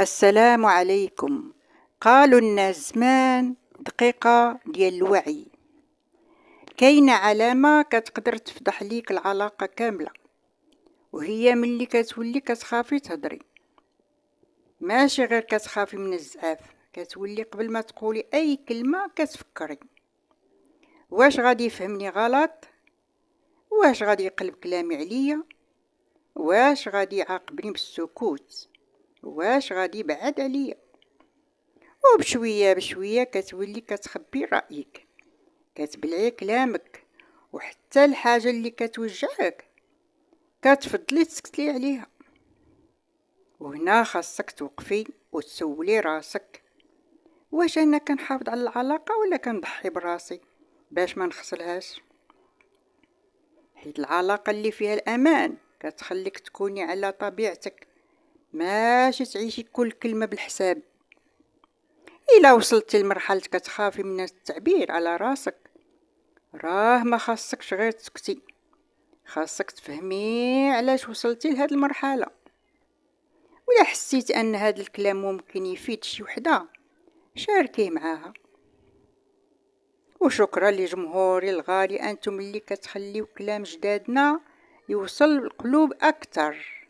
السلام عليكم. قالوا الناس زمان دقيقة ديال الوعي، كاينة علامة كتقدر تفضح ليك العلاقة كاملة، وهي ملي كتولي كتخافي تهضري، ماشي غير كتخافي من الزعاف، كتولي قبل ما تقولي اي كلمة كتفكري واش غادي يفهمني غلط، واش غادي يقلب كلامي عليا، واش غادي يعاقبني بالسكوت، واش غادي يبعد عليا. وبشوية بشوية كتولي كتخبي رأيك، كتبلعي كلامك، وحتى الحاجة اللي كتوجعك كتفضلي تسكتي عليها. وهنا خاصك توقفي وتسولي راسك، واش انا كنحافظ على العلاقة ولا كنضحي براسي باش ما نخسرهاش؟ حيت العلاقة اللي فيها الأمان كتخليك تكوني على طبيعتك، ماشي تعيشي كل كلمة بالحساب. إلا وصلتي لمرحلة كتخافي من التعبير على راسك، راه ما خاصكش غير تسكتي، خاصك تفهمي علاش وصلتي لهاد المرحلة. ولا حسيتي ان هاد الكلام ممكن يفيد شي وحدة، شاركيه معاها. وشكرا لجمهوري الغالي، انتم اللي كتخليو كلام جدادنا يوصل للقلوب اكتر.